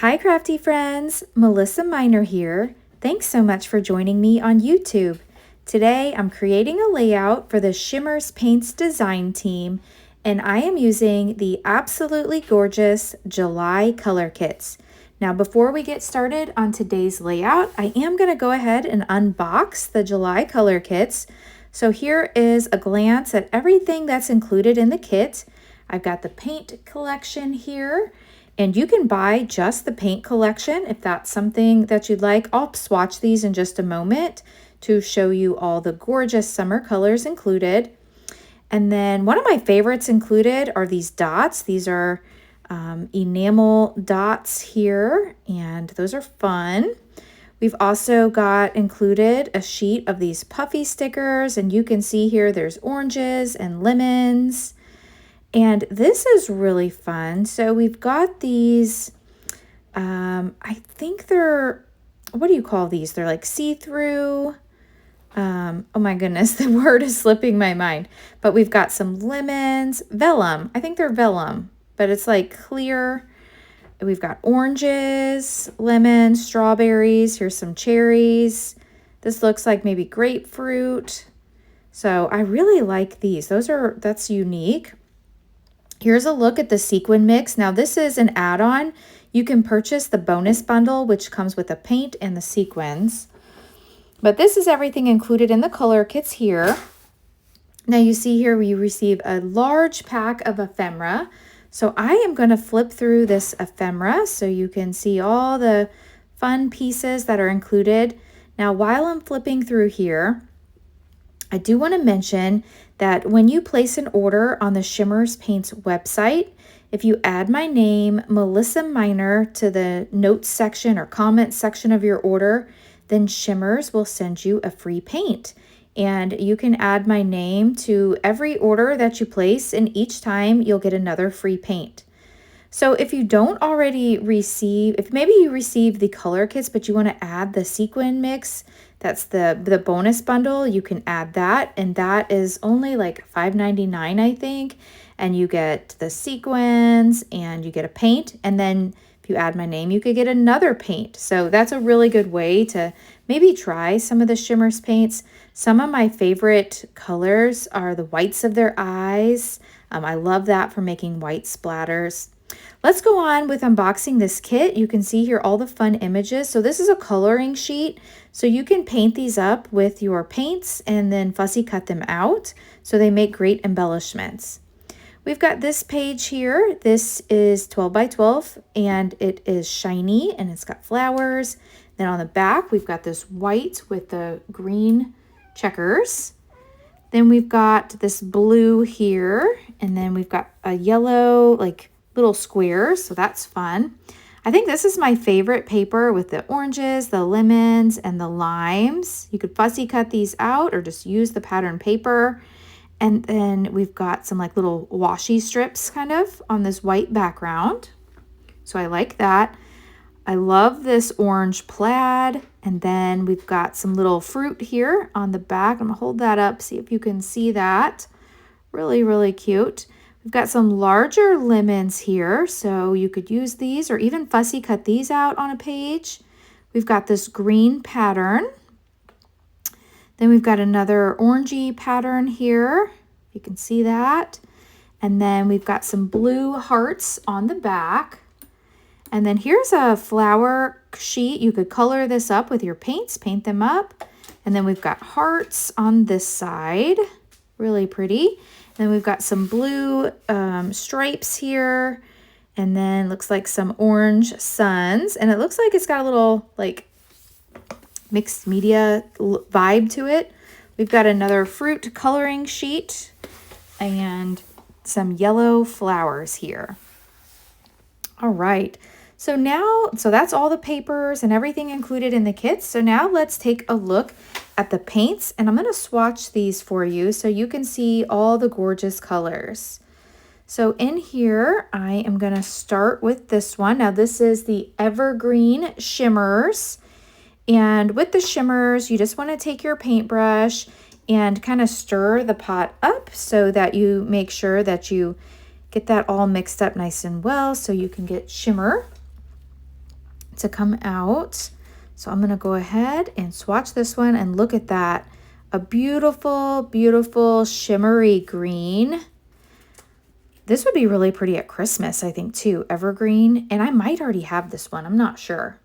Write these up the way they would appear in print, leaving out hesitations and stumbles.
Hi crafty friends, Melissa Miner here. Thanks so much for joining me on YouTube. Today I'm creating a layout for the Shimmerz Paints design team, and I am using the absolutely gorgeous July color kits. Now before we get started on today's layout, I am going to go ahead and unbox the July color kits. So here is a glance at everything that's included in the kit. I've got the paint collection here. And you can buy just the paint collection if that's something that you'd like. I'll swatch these in just a moment to show you all the gorgeous summer colors included. And then one of my favorites included are these dots. These are enamel dots here, and those are fun. We've also got included a sheet of these puffy stickers, and you can see here there's oranges and lemons. And this is really fun. So we've got these, I think they're, what do you call these? They're like see-through. Oh my goodness, the word is slipping my mind. But we've got some lemons, vellum. I think they're vellum, but it's like clear. We've got oranges, lemons, strawberries. Here's some cherries. This looks like maybe grapefruit. So I really like these. That's unique. Here's a look at the sequin mix. Now this is an add-on. You can purchase the bonus bundle, which comes with the paint and the sequins. But this is everything included in the color kits here. Now you see here we receive a large pack of ephemera. So I am going to flip through this ephemera so you can see all the fun pieces that are included. Now while I'm flipping through here, I do want to mention that when you place an order on the Shimmerz Paints website, if you add my name, Melissa Miner, to the notes section or comment section of your order, then Shimmerz will send you a free paint. And you can add my name to every order that you place, and each time you'll get another free paint. So if you don't already receive, if maybe you receive the color kits, but you want to add the sequin mix, that's the bonus bundle, you can add that. And that is only like $5.99, I think. And you get the sequins and you get a paint. And then if you add my name, you could get another paint. So that's a really good way to maybe try some of the Shimmerz paints. Some of my favorite colors are the whites of their eyes. I love that for making white splatters. Let's go on with unboxing this kit. You can see here all the fun images. So this is a coloring sheet. So you can paint these up with your paints and then fussy cut them out. So they make great embellishments. We've got this page here. This is 12 by 12 and it is shiny and it's got flowers. Then on the back, we've got this white with the green checkers. Then we've got this blue here, and then we've got a yellow, like little squares, so that's fun. I think this is my favorite paper with the oranges, the lemons, and the limes. You could fussy cut these out or just use the pattern paper. And then we've got some like little washi strips kind of on this white background. So I like that. I love this orange plaid. And then we've got some little fruit here on the back. I'm gonna hold that up, see if you can see that. Really, really cute. We've got some larger lemons here, so you could use these or even fussy cut these out on a page. We've got this green pattern. Then we've got another orangey pattern here. You can see that. And then we've got some blue hearts on the back. And then here's a flower sheet. You could color this up with your paints, paint them up. And then we've got hearts on this side. Really pretty. Then we've got some blue stripes here, and then looks like some orange suns, and it looks like it's got a little like mixed media vibe to it. We've got another fruit coloring sheet and some yellow flowers here. All right. So that's all the papers and everything included in the kits. So now let's take a look at the paints, and I'm going to swatch these for you so you can see all the gorgeous colors. So in here, I am going to start with this one. Now this is the Evergreen Shimmerz. And with the Shimmerz, you just want to take your paintbrush and kind of stir the pot up so that you make sure that you get that all mixed up nice and well so you can get shimmer. to come out. So I'm going to go ahead and swatch this one, and look at that. A beautiful, beautiful shimmery green. This would be really pretty at Christmas, I think, too. Evergreen. And I might already have this one. I'm not sure.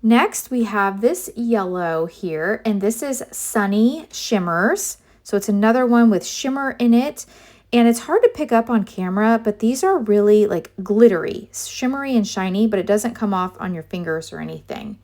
Next, we have this yellow here, and this is Sunny Shimmerz. So it's another one with shimmer in it, and it's hard to pick up on camera, but these are really like glittery, shimmery and shiny, but it doesn't come off on your fingers or anything.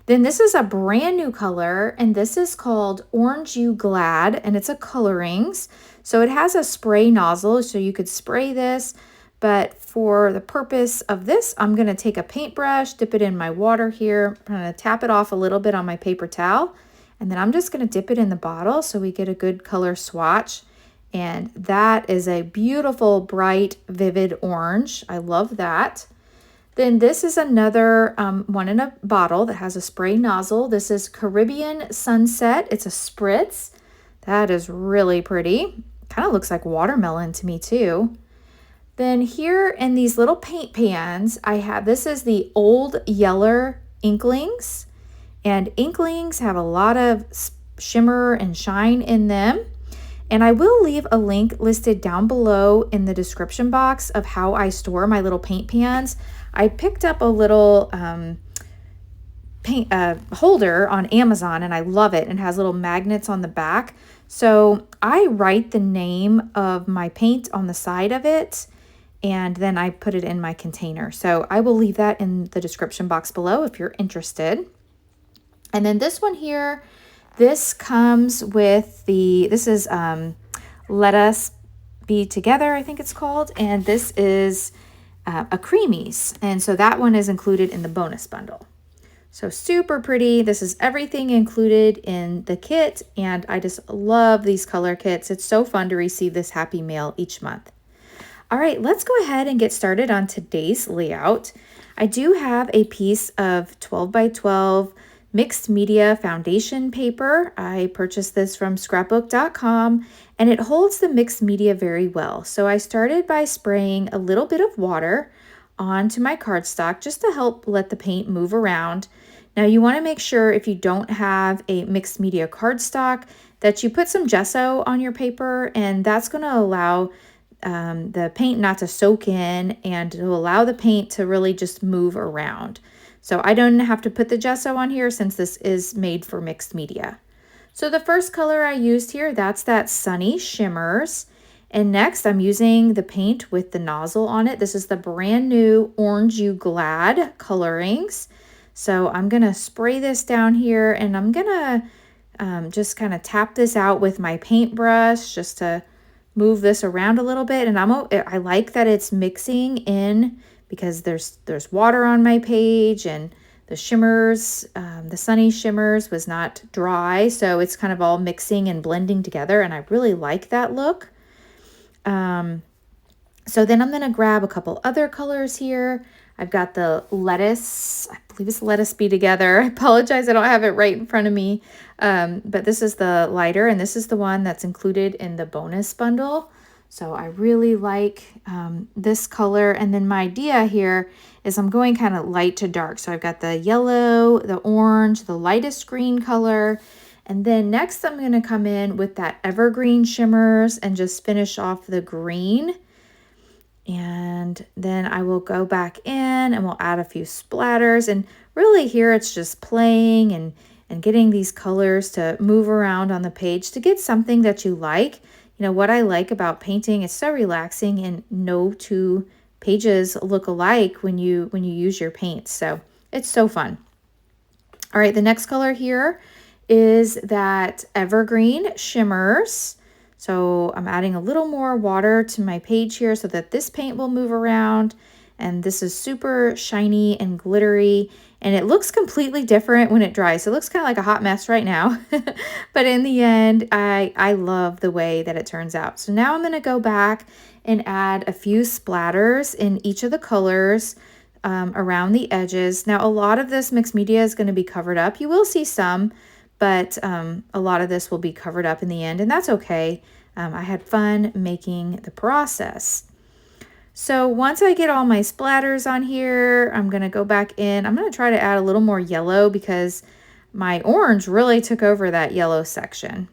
Then this is a brand new color, and this is called Orange You Glad, and it's a colorings. So it has a spray nozzle, so you could spray this. But for the purpose of this, I'm going to take a paintbrush, dip it in my water here. I'm going to tap it off a little bit on my paper towel. And then I'm just going to dip it in the bottle so we get a good color swatch. And that is a beautiful, bright, vivid orange. I love that. Then this is another one in a bottle that has a spray nozzle. This is Caribbean Sunset. It's a spritz. That is really pretty. Kind of looks like watermelon to me too. Then here in these little paint pans, I have, this is the Old Yeller Inklings. And Inklings have a lot of shimmer and shine in them. And I will leave a link listed down below in the description box of how I store my little paint pans. I picked up a little paint holder on Amazon, and I love it. It has little magnets on the back. So I write the name of my paint on the side of it, and then I put it in my container. So I will leave that in the description box below if you're interested. And then this one here, this comes with this is Let Us Be Together, I think it's called. And this is a creamies. And so that one is included in the bonus bundle. So super pretty. This is everything included in the kit. And I just love these color kits. It's so fun to receive this happy mail each month. All right, let's go ahead and get started on today's layout. I do have a piece of 12 by 12 mixed media foundation paper. I purchased this from scrapbook.com, and it holds the mixed media very well. So I started by spraying a little bit of water onto my cardstock just to help let the paint move around. Now you want to make sure, if you don't have a mixed media cardstock, that you put some gesso on your paper, and that's going to allow the paint not to soak in and to allow the paint to really just move around. So I don't have to put the gesso on here since this is made for mixed media. So the first color I used here, that's that Sunny Shimmerz. And next I'm using the paint with the nozzle on it. This is the brand new Orange You Glad colorings. So I'm going to spray this down here, and I'm going to just kind of tap this out with my paintbrush just to move this around a little bit. And I like that it's mixing in, because there's water on my page, and the Shimmerz, the Sunny Shimmerz was not dry, so it's kind of all mixing and blending together, and I really like that look. So then I'm going to grab a couple other colors here. I've got the lettuce, I believe it's Let Us Be Together. I apologize, I don't have it right in front of me. But this is the lighter, and this is the one that's included in the bonus bundle. So I really like this color. And then my idea here is I'm going kind of light to dark. So I've got the yellow, the orange, the lightest green color. And then next I'm going to come in with that evergreen Shimmerz and just finish off the green. And then I will go back in and we'll add a few splatters. And really here it's just playing and getting these colors to move around on the page to get something that you like. You know, what I like about painting, it's so relaxing, and no two pages look alike when you use your paints. So it's so fun. All right, the next color here is that evergreen Shimmerz. So I'm adding a little more water to my page here so that this paint will move around. And this is super shiny and glittery, and it looks completely different when it dries. So it looks kind of like a hot mess right now, but in the end, I love the way that it turns out. So now I'm going to go back and add a few splatters in each of the colors around the edges. Now, a lot of this mixed media is going to be covered up. You will see some, but a lot of this will be covered up in the end, and that's okay. I had fun making the process. So once I get all my splatters on here, I'm going to go back in. I'm going to try to add a little more yellow because my orange really took over that yellow section.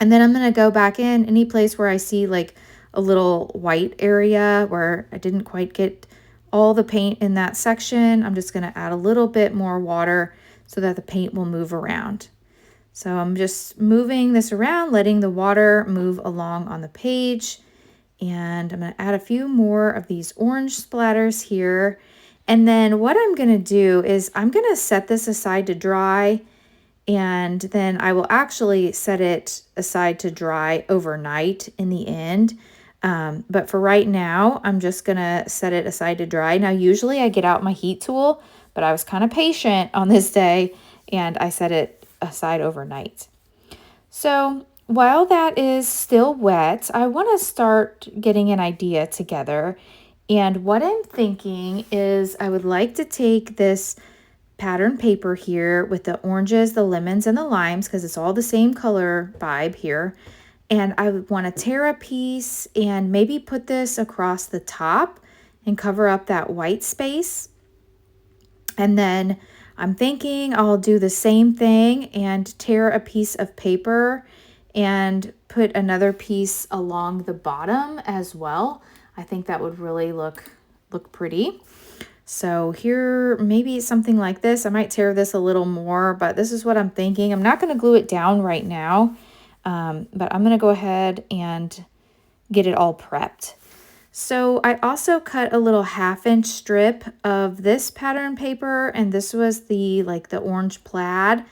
And then I'm going to go back in any place where I see like a little white area where I didn't quite get all the paint in that section. I'm just going to add a little bit more water so that the paint will move around. So I'm just moving this around, letting the water move along on the page. And I'm going to add a few more of these orange splatters here. And then what I'm going to do is I'm going to set this aside to dry, and then I will actually set it aside to dry overnight in the end. But for right now, I'm just going to set it aside to dry. Now, usually I get out my heat tool, but I was kind of patient on this day and I set it aside overnight. So while that is still wet, I want to start getting an idea together. And what I'm thinking is I would like to take this pattern paper here with the oranges, the lemons, and the limes, because it's all the same color vibe here. And I would want to tear a piece and maybe put this across the top and cover up that white space. And then I'm thinking I'll do the same thing and tear a piece of paper and put another piece along the bottom as well. I think that would really look pretty. So here, maybe something like this. I might tear this a little more, but this is what I'm thinking. I'm not going to glue it down right now, but I'm going to go ahead and get it all prepped. So I also cut a little 1/2-inch strip of this pattern paper, and this was the orange plaid.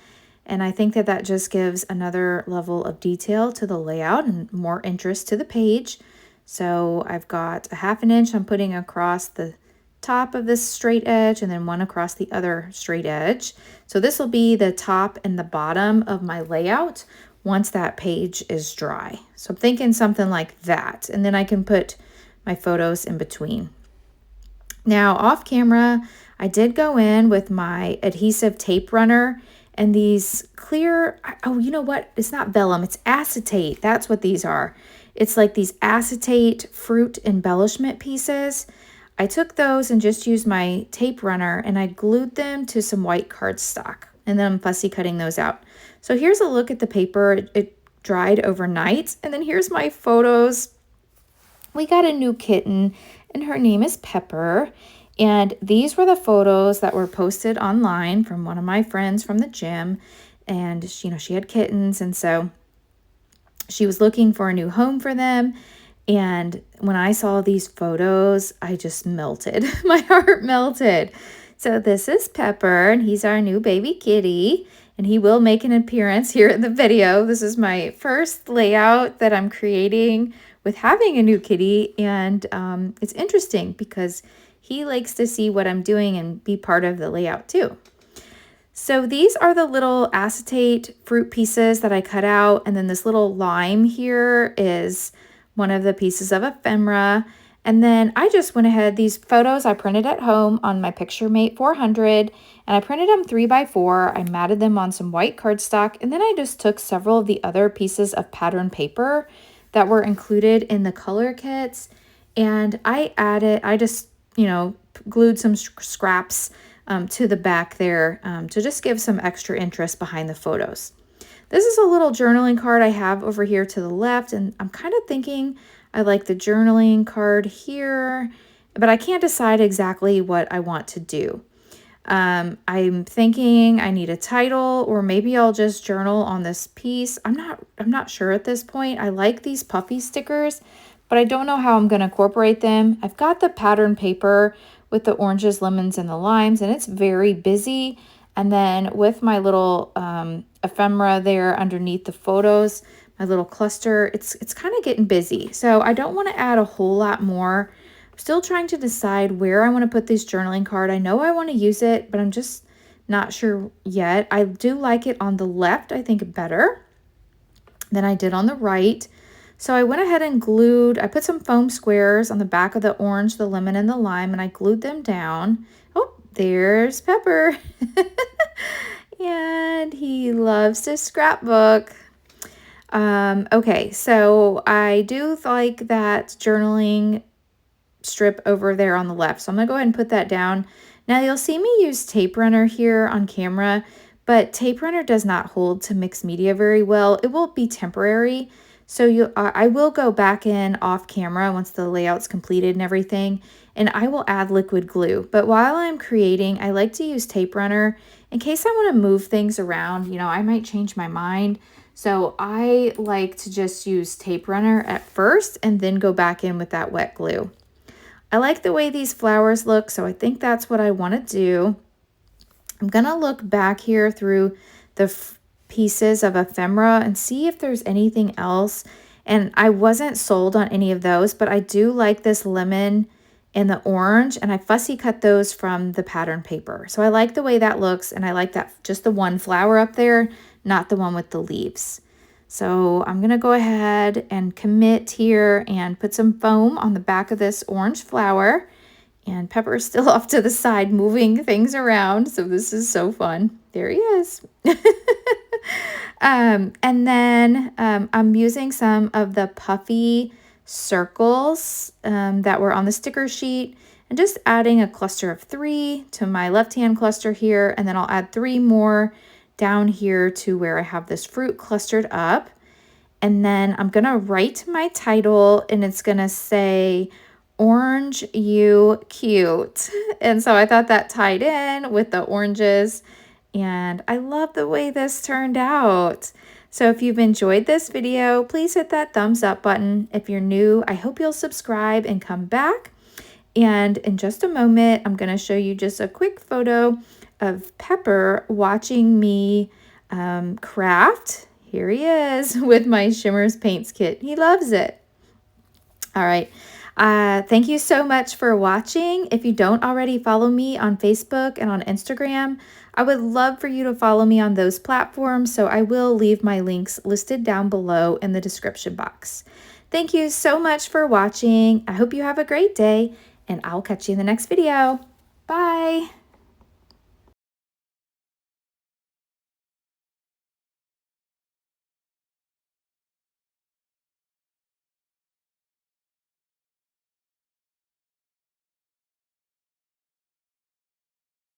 And I think that that just gives another level of detail to the layout and more interest to the page. So I've got a 1/2 inch I'm putting across the top of this straight edge and then one across the other straight edge. So this will be the top and the bottom of my layout once that page is dry. So I'm thinking something like that. And then I can put my photos in between. Now off camera, I did go in with my adhesive tape runner and these clear, oh, you know what? It's not vellum, it's acetate. That's what these are. It's like these acetate fruit embellishment pieces. I took those and just used my tape runner and I glued them to some white cardstock, and then I'm fussy cutting those out. So here's a look at the paper. It dried overnight, and then here's my photos. We got a new kitten and her name is Pepper, and these were the photos that were posted online from one of my friends from the gym. And she had kittens, and so she was looking for a new home for them. And when I saw these photos, I just melted. My heart melted. So this is Pepper, and he's our new baby kitty, and he will make an appearance here in the video. This is my first layout that I'm creating with having a new kitty, and it's interesting because he likes to see what I'm doing and be part of the layout too. So these are the little acetate fruit pieces that I cut out, and then this little lime here is one of the pieces of ephemera. And then I just went ahead, these photos I printed at home on my PictureMate 400, and I printed them 3x4. I matted them on some white cardstock, and then I just took several of the other pieces of pattern paper that were included in the color kits, and I just, glued some scraps to the back there to just give some extra interest behind the photos. This is a little journaling card I have over here to the left, and I'm kind of thinking I like the journaling card here, but I can't decide exactly what I want to do. I'm thinking I need a title, or maybe I'll just journal on this piece. I'm not sure at this point. I like these puffy stickers, but I don't know how I'm going to incorporate them. I've got the pattern paper with the oranges, lemons, and the limes, and it's very busy. And then with my little ephemera there underneath the photos, my little cluster, it's kind of getting busy. So I don't want to add a whole lot more. I'm still trying to decide where I want to put this journaling card. I know I want to use it, but I'm just not sure yet. I do like it on the left, I think, better than I did on the right. So I went ahead and I put some foam squares on the back of the orange, the lemon, and the lime, and I glued them down. Oh, there's Pepper. And he loves to scrapbook. Okay, so I do like that journaling strip over there on the left. So I'm gonna go ahead and put that down. Now you'll see me use tape runner here on camera, but tape runner does not hold to mixed media very well. It will be temporary. So I will go back in off camera once the layout's completed and everything, and I will add liquid glue. But while I'm creating, I like to use tape runner in case I want to move things around. You know, I might change my mind. So I like to just use tape runner at first and then go back in with that wet glue. I like the way these flowers look, so I think that's what I want to do. I'm gonna look back here through the pieces of ephemera and see if there's anything else. And I wasn't sold on any of those, but I do like this lemon and the orange, and I fussy cut those from the pattern paper. So I like the way that looks, and I like that just the one flower up there, not the one with the leaves. So I'm gonna go ahead and commit here and put some foam on the back of this orange flower. And Pepper's still off to the side moving things around. So this is so fun. There he is. And then I'm using some of the puffy circles that were on the sticker sheet and just adding a cluster of 3 to my left-hand cluster here. And then I'll add 3 more down here to where I have this fruit clustered up. And then I'm going to write my title, and it's going to say, Orange You Cute. And so I thought that tied in with the oranges, and I love the way this turned out. So if you've enjoyed this video, please hit that thumbs up button. If you're new, I hope you'll subscribe and come back. And in just a moment, I'm going to show you just a quick photo of Pepper watching me craft. Here he is with my Shimmerz paints kit. He loves it. All right. Thank you so much for watching. If you don't already follow me on Facebook and on Instagram, I would love for you to follow me on those platforms. So I will leave my links listed down below in the description box. Thank you so much for watching. I hope you have a great day, and I'll catch you in the next video. Bye.